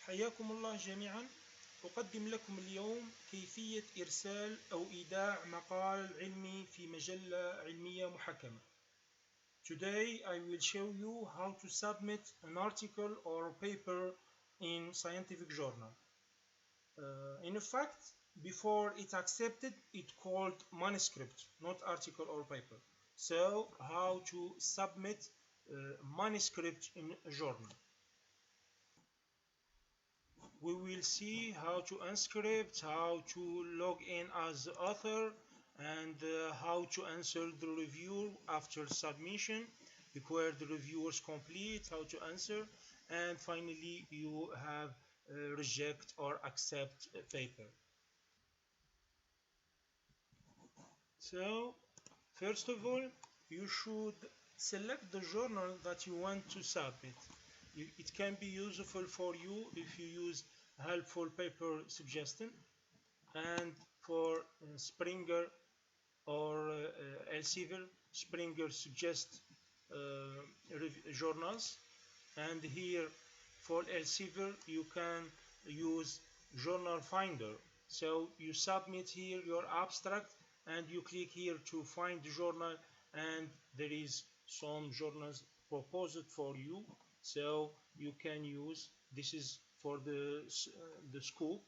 حياكم الله جميعا. أقدم لكم اليوم كيفية إرسال أو إيداع مقال علمي في مجلة علمية محكمة. Today I will show you how to submit an article or paper in scientific journal. In fact, before it accepted, it called manuscript, not article or paper. So how to submit manuscript in a journal. We will see how to unscript, how to log in as the author, and how to answer the review after submission, where the review is complete, how to answer, and finally you have reject or accept a paper. So first of all, you should select the journal that you want to submit. It can be useful for you if you use helpful paper suggestion, and for Springer or Elsevier, Springer suggests journals, and here for Elsevier you can use journal finder. So you submit here your abstract and you click here to find the journal, and there is some journals proposed for you, so you can use this. Is for the scope,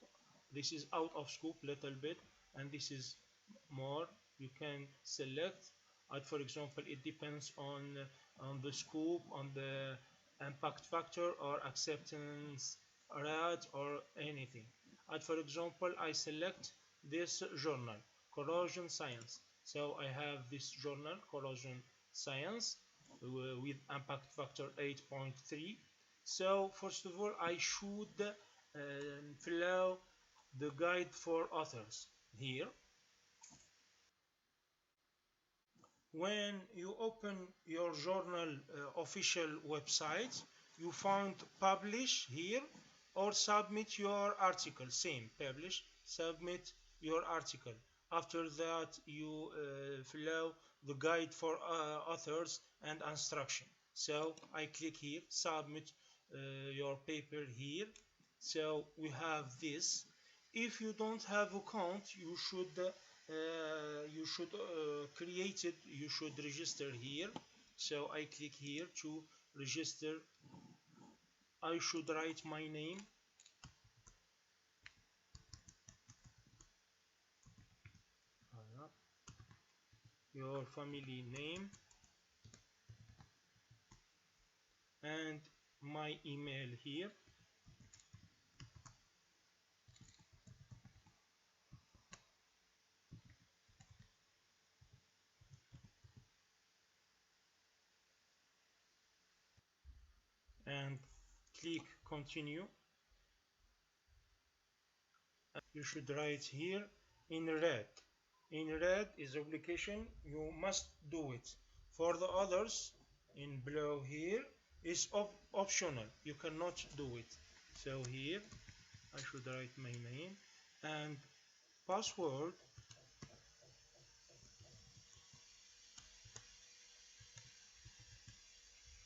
this is out of scope little bit, and this is more. You can select, for example, it depends on the scope, on the impact factor or acceptance rate or anything. For example, I select this journal, corrosion science. So I have this journal, corrosion science, with impact factor 8.3. So first of all, I should fill out the guide for authors here. When you open your journal official website, you find publish here, or submit your article. Same, publish, submit your article. After that, you fill out the guide for authors and instruction. So I click here, submit your paper here. So we have this. If you don't have account, you should create it. You should register here. So I click here to register. I should write my name, your family name, and my email here. And click continue. You should write here in red. In red is obligation, you must do it. For the others, in blue here is optional, you cannot do it. So here I should write my name and password.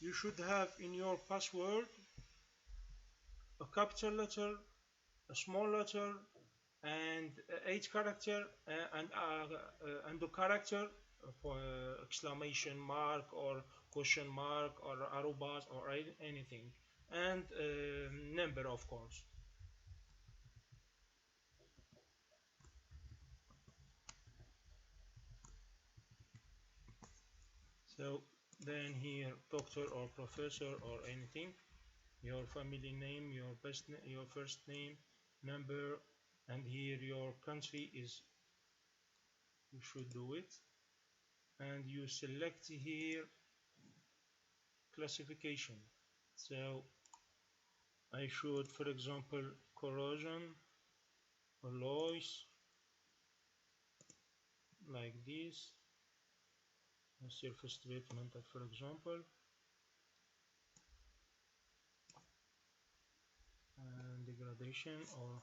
You should have in your password a capital letter, a small letter, and 8 character, and a character for exclamation mark or question mark or arrobas or anything, and number, of course. So then here doctor or professor or anything, your family name, your first name, number, and here your country is, you should do it, and you select here classification. So I should, for example, corrosion, alloys, like this, a surface treatment, for example, and degradation, or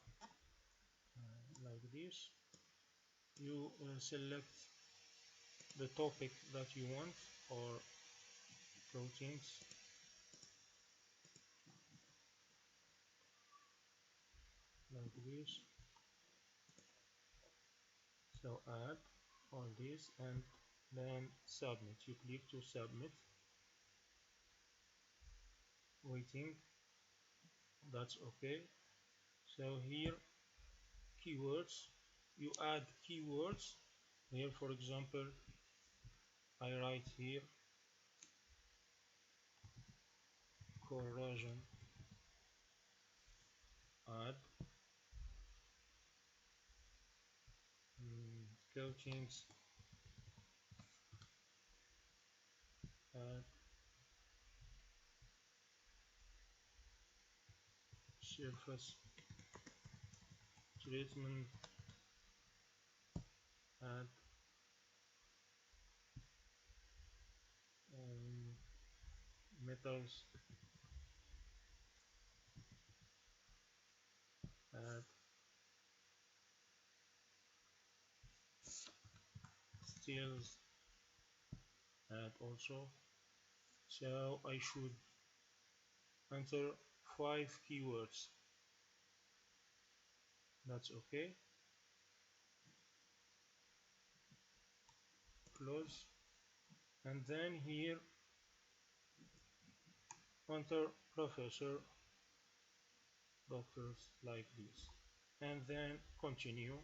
like this. You select the topic that you want, or proteins, like this. So add all this and then submit. You click to submit. Waiting. That's okay. So here keywords. You add keywords. Here for example I write here corrosion, add coatings, add surface treatment, add um, metals, add steels, add also. So I should enter 5 keywords. That's okay. Close. And then here enter professor, doctors, like this. And then continue.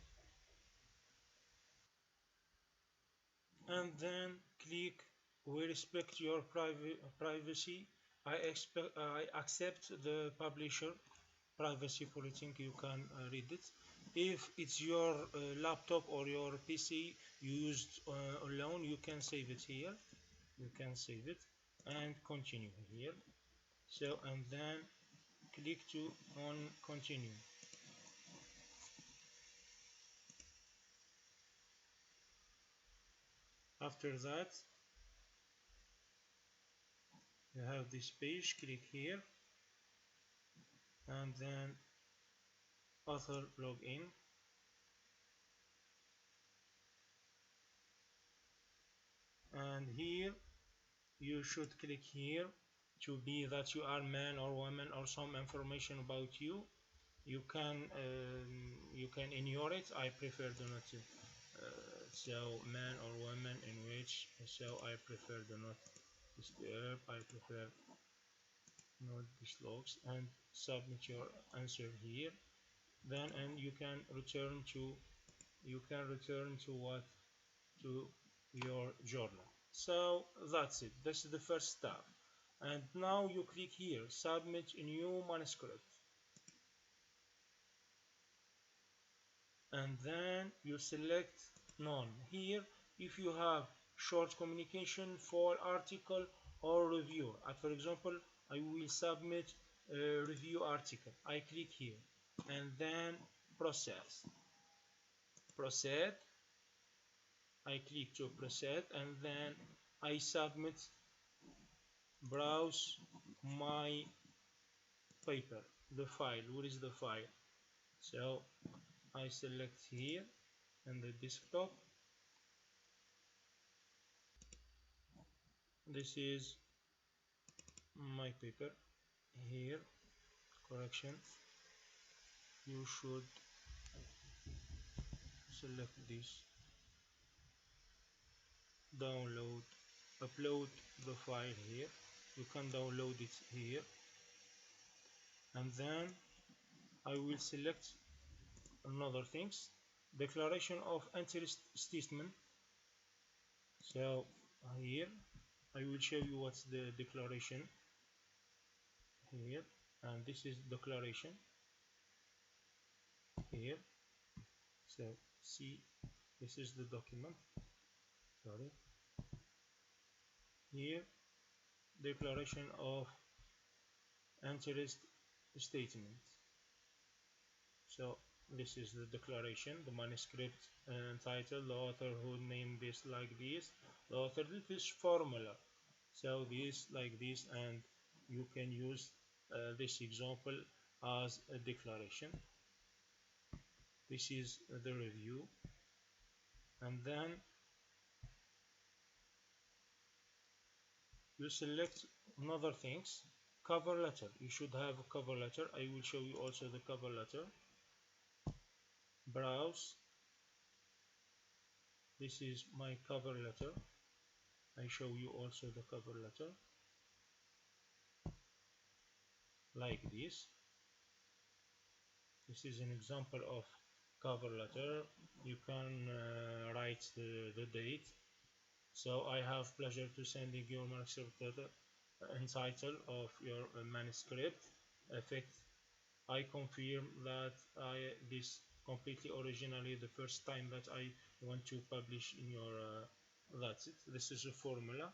And then click we respect your privacy. I accept the publisher privacy policy. You can read it. If it's your laptop or your PC used alone, you can save it here. You can save it and continue here. So and then click to on continue. After that you have this page. Click here and then author login. And here you should click here to be that you are man or woman or some information about you. You can ignore it. I prefer do not so man or woman in which, so I prefer do not disturb. I prefer not dislogs and submit your answer here. Then and you can return to what, to your journal. So that's it. This is the first step. And now you click here submit a new manuscript, and then you select none here if you have short communication for article or review. For example, I will submit a review article. I click here and then proceed. I click to proceed and then I submit, browse my paper, the file. Where is the file? So I select here in the desktop. This is my paper. Here correction, you should select this, download, upload the file here. You can download it here and then I will select another things, declaration of interest statement. So here I will show you what's the declaration here, and this is declaration here. So see, this is the document. Sorry, here declaration of interest statement. So this is the declaration, the manuscript title, the author who named this like this, the author, this formula. So this like this, and you can use this example as a declaration. This is the review, and then you select another things, cover letter. You should have a cover letter. I will show you also the cover letter. browse. This is my cover letter. I show you also the cover letter like this. This is an example of cover letter. You can write the date. So I have pleasure to sending your manuscript letter and title of your manuscript. Effect. I confirm that this completely originally the first time that I want to publish in your that's it. This is a formula.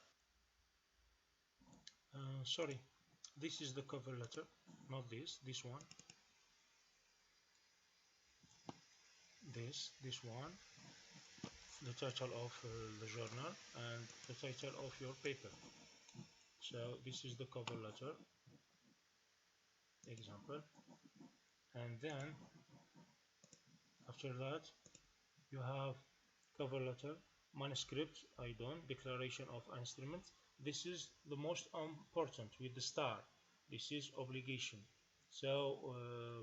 Sorry, this is the cover letter, not this one. This one, the title of the journal and the title of your paper. So this is the cover letter example, and then after that you have cover letter, manuscript, I don't, declaration of instrument. This is the most important with the star. This is obligation. So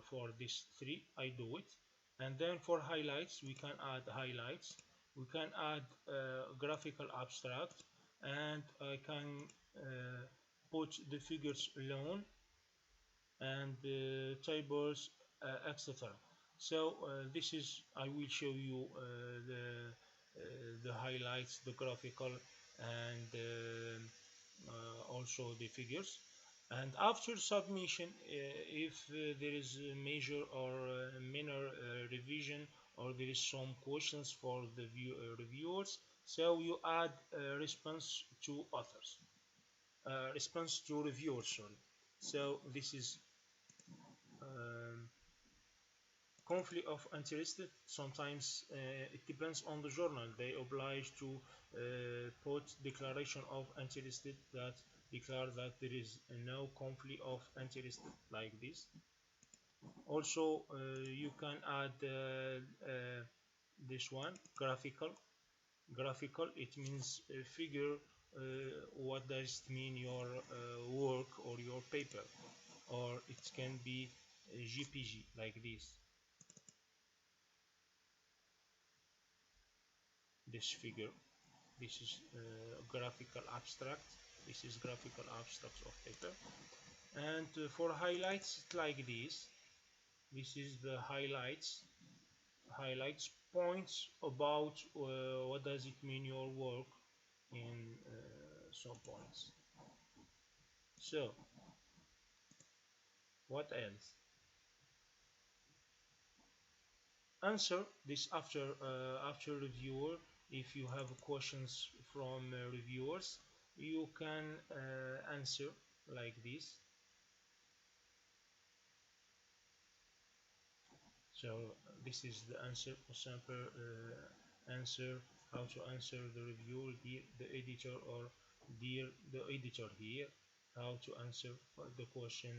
for this three I do it, and then for highlights we can add highlights, we can add graphical abstract, and I can put the figures alone and tables, etc. So this is, I will show you the highlights, the graphical, and also the figures. And after submission, if there is a major or minor revision, or there is some questions for the reviewers, so you add response to authors, response to reviewers, sorry. So this is um, conflict of interest. Sometimes it depends on the journal, they oblige to put declaration of interest that declare that there is no conflict of interest like this. Also you can add this one, graphical, it means figure. What does it mean, your work or your paper, or it can be GPG like this figure. This is graphical abstract. This is graphical abstracts of paper. And for highlights, it's like this. This is the highlights points about what does it mean your work in some points. So what else? Answer this after reviewer. If you have questions from reviewers, you can answer like this. So this is the answer, sample answer, how to answer the reviewer, dear the editor, or dear the editor here, how to answer the question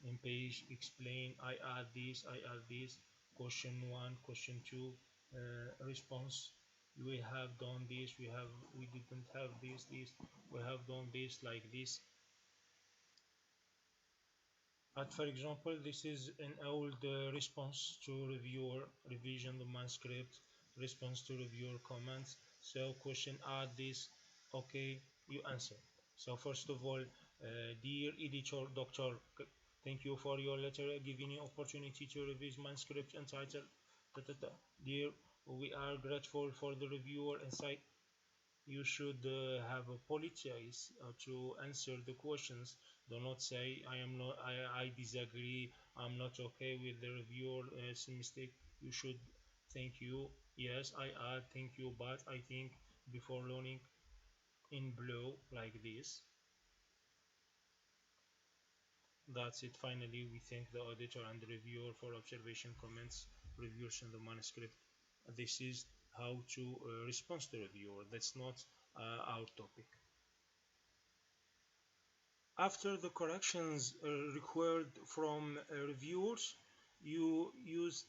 in page, explain, I add this, question 1, question 2, response, we have done this, we didn't have this, we have done this like this. But for example, this is an old response to reviewer revision the manuscript, response to reviewer comments. So question add this, okay, you answer. So first of all, dear editor, doctor, thank you for your letter giving me opportunity to revise manuscript entitled da, da, da. Dear, we are grateful for the reviewer insight. You should have a politeness to answer the questions. Do not say I am not, I disagree, I'm not okay with the reviewer, it's a mistake. You should thank you, yes I add thank you, but I think before learning, in blue like this. That's it. Finally, we thank the auditor and the reviewer for observation, comments, reviews in the manuscript. This is how to respond to the reviewer. That's not our topic. After the corrections required from reviewers, you use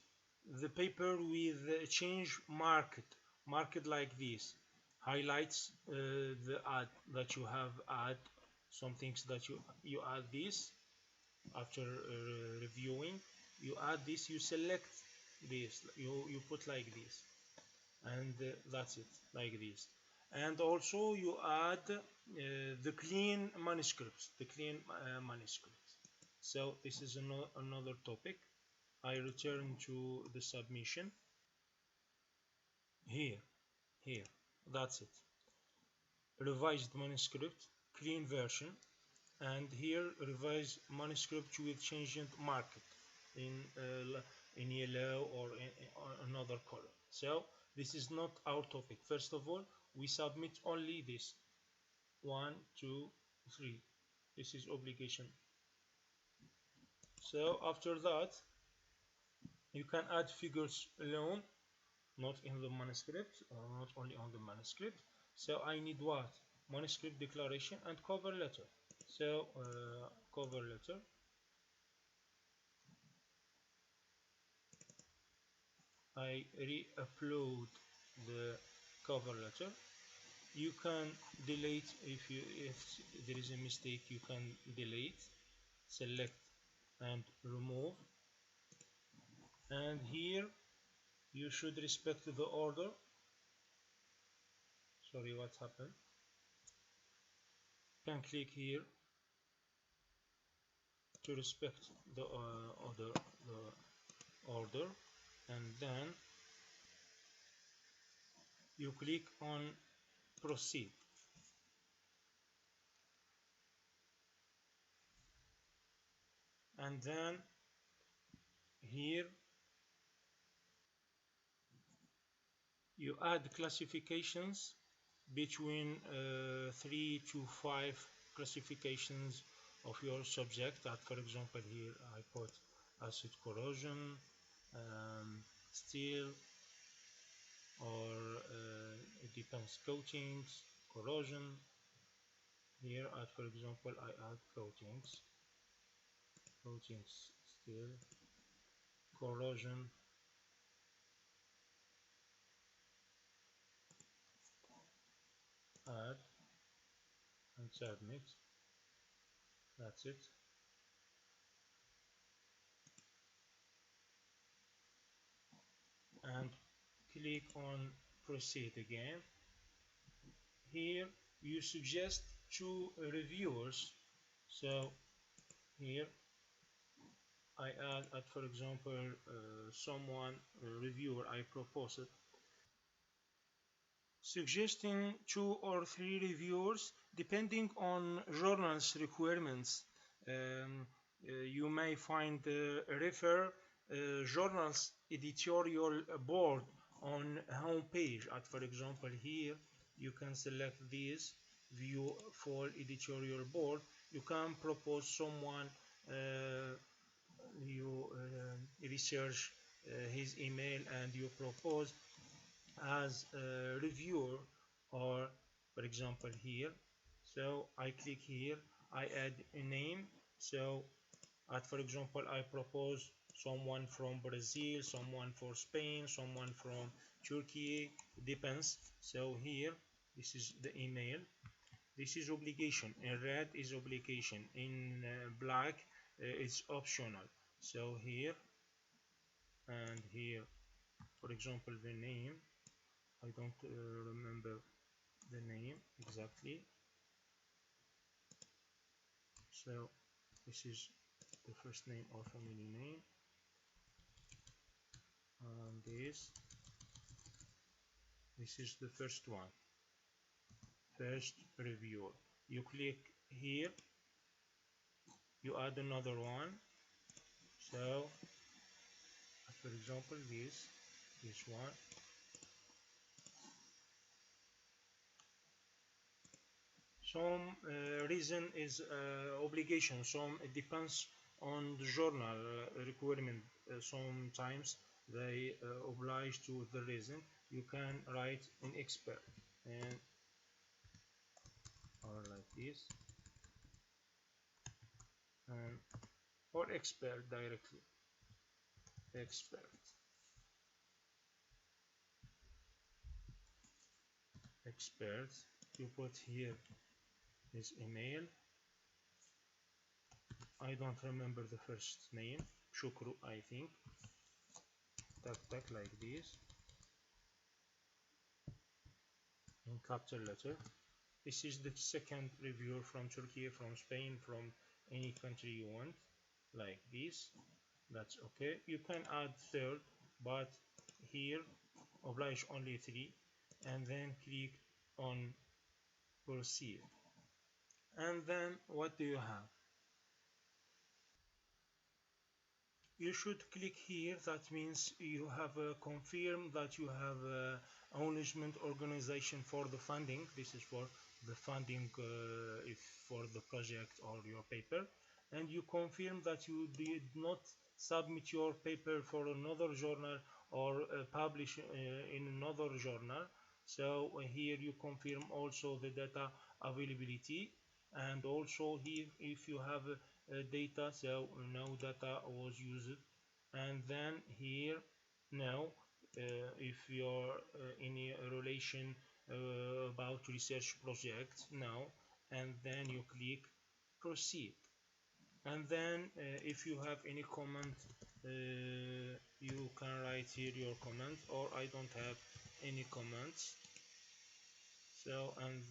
the paper with change marked like this. Highlights the add that you have add, some things that you add this after reviewing. You add this, you select this. You put like this, and that's it, like this. And also you add the clean manuscripts, manuscripts. So this is another topic. I return to the submission here, here. That's it. Revised manuscript, clean version, and here revised manuscript with changed market in yellow or in another color. So this is not our topic. First of all, we submit only this 1, 2, 3. This is obligation. So after that, you can add figures alone, not in the manuscript, or not only on the manuscript. So I need what? Manuscript declaration and cover letter. So cover letter. I re-upload the cover letter. You can delete if there is a mistake. You can delete, select, and remove. And here you should respect the order. Sorry, what happened? You can click here to respect the order, and then you click on proceed. And then here you add classifications between 3 to 5 classifications of your subject. That, for example, here I put acid corrosion, steel, or it depends, coatings, corrosion. Here, for example, I add coatings, steel, corrosion, add, and submit. That's it. And click on proceed again. Here you suggest 2 reviewers. So here I add for example someone, a reviewer I propose it, suggesting 2 or 3 reviewers depending on journal's requirements. You may find refer journal's editorial board on home page. At, for example, here you can select this view for editorial board. You can propose someone, you research his email and you propose as a reviewer, or for example here. So I click here, I add a name. So for example I propose someone from Brazil, someone for Spain, someone from Turkey, depends. So here this is the email. This is obligation. In red is obligation, in black it's optional. So here and here, for example, the name, I don't remember the name exactly. So this is the first name or family name, and this is the first one, first reviewer. You click here, you add another one. So for example this one. Some reason is obligation, some it depends on the journal requirement. Sometimes they oblige to the reason. You can write an expert and or like this, and or expert directly, expert, expert. You put here his email. I don't remember the first name, Shukru I think. like this in capital letter. This is the second reviewer from Turkey, from Spain, from any country you want, like this. That's okay. You can add third, but here oblige only 3, and then click on proceed. And then what do you have? You should click here. That means you have confirmed that you have acknowledgement organization for the funding. This is for the funding if for the project or your paper, and you confirm that you did not submit your paper for another journal or publish in another journal. So here you confirm also the data availability, and also here if you have data, so no data was used. And then here now if you're in a relation about research project now, and then you click proceed. And then if you have any comment, you can write here your comment, or I don't have any comments. So and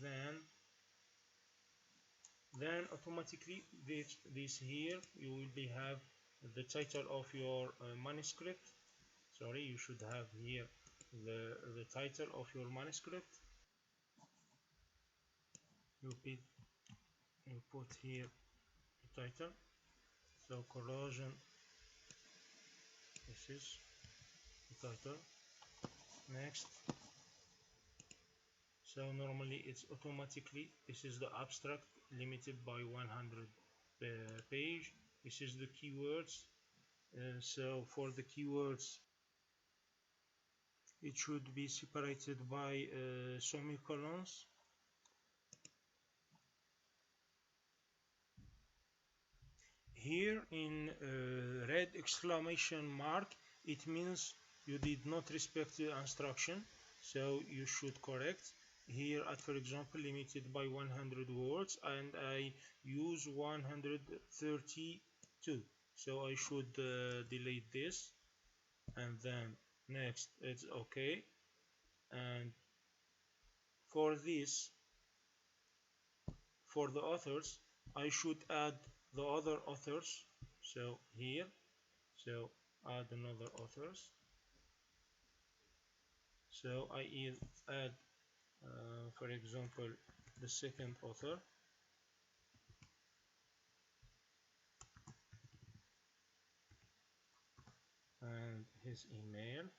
then automatically this here you will be have the title of your manuscript. Sorry, you should have here the title of your manuscript. You put here the title, so corrosion, this is the title. Next, so normally it's automatically, this is the abstract limited by 100 page. This is the keywords. So for the keywords it should be separated by semicolons. Here in red exclamation mark, it means you did not respect the instruction, so you should correct. Here at, for example, limited by 100 words, and I use 132, so I should delete this. And then next it's okay. And for this, for the authors, I should add the other authors. So here, so add another authors. So I add for example the second author, and his email.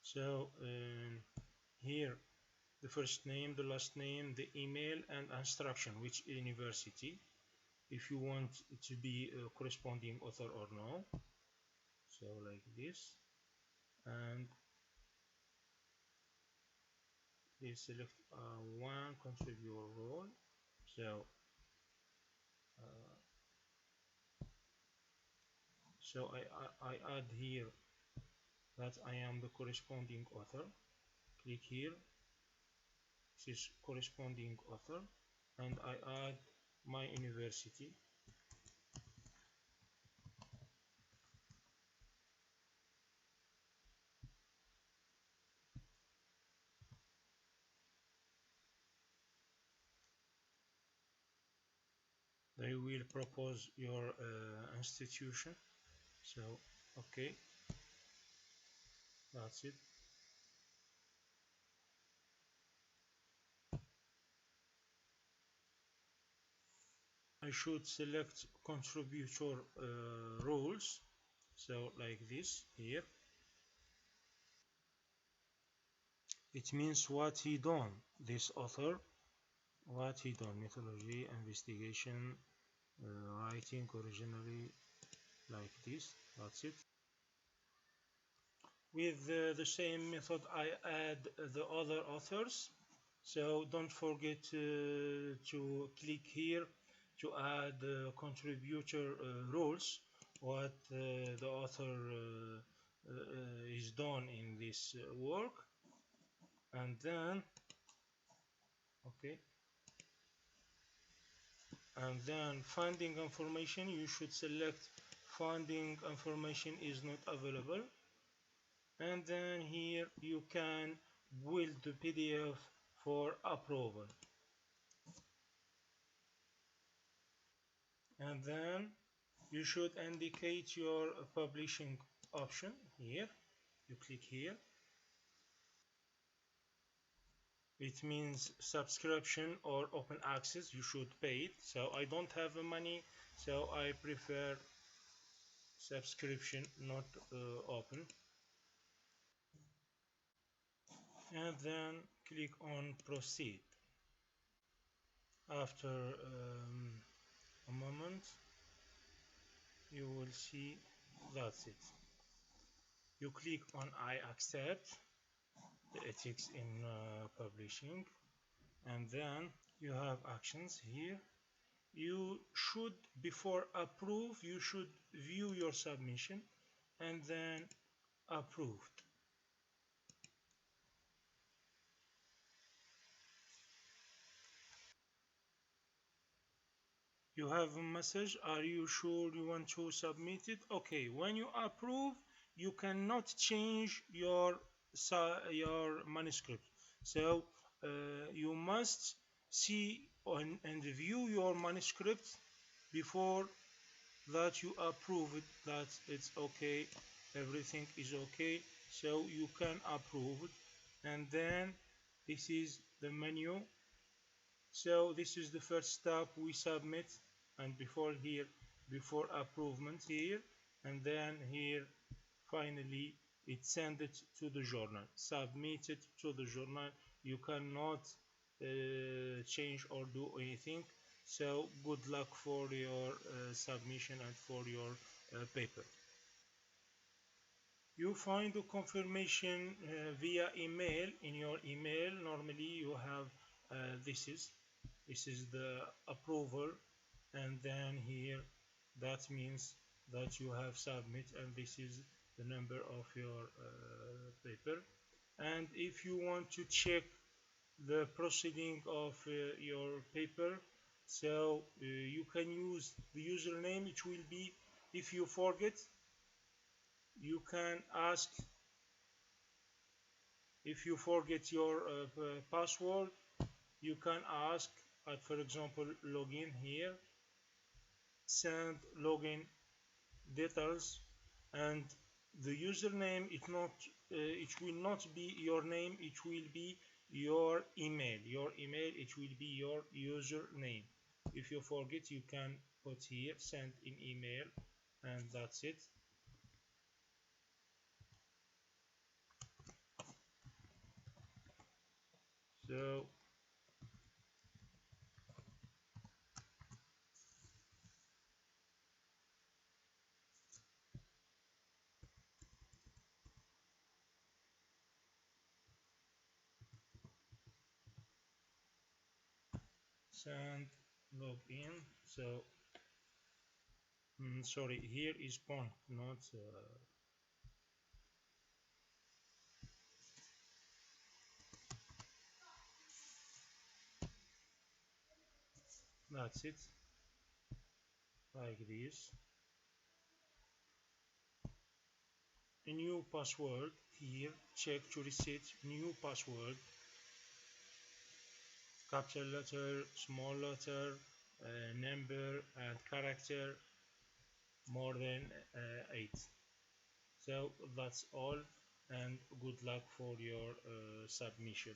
So here the first name, the last name, the email, and instruction, which university, if you want it to be a corresponding author or no. So like this, and please select one contributor role. So I add here that I am the corresponding author. Click here, this is corresponding author, and I add my university. They will propose your institution. So okay, that's it. I should select contributor roles, so like this here. It means what he done, this author, what he done: methodology, investigation, writing originally, like this. That's it. With the same method I add the other authors, so don't forget to click here to add contributor roles, what the author is done in this work. And then okay, and then funding information, you should select funding information is not available, and then here you can build the PDF for approval. And then you should indicate your publishing option here. You click here. It means subscription or open access. You should pay it. So I don't have the money, so I prefer subscription, not open. And then click on proceed. After a moment, you will see that's it. You click on I accept the ethics in publishing, and then you have actions here. You should, before approve, you should view your submission and then approved. You have a message, are you sure you want to submit it? Okay, when you approve, you cannot change your manuscript. So you must see and view your manuscript before that you approve it, that it's okay, everything is okay, so you can approve it. And then this is the menu. So this is the first step, we submit, and before here, before approval here, and then here finally it send it to the journal, submit it to the journal. You cannot change or do anything. So good luck for your submission and for your paper. You find the confirmation via email. In your email normally you have this is the approval, and then here that means that you have submit, and this is the number of your paper. And if you want to check the proceeding of your paper, so you can use the username. It will be, if you forget, you can ask, if you forget your password, you can ask at, for example, login here, send login details, and the username, it will not be your name, it will be your email. It will be your username. If you forget, you can put here send in email, and that's it. So send login. So sorry, here is point, not that's it, like this. A new password here, check to reset new password, capital letter, small letter, number and character, more than 8. So that's all, and good luck for your submission.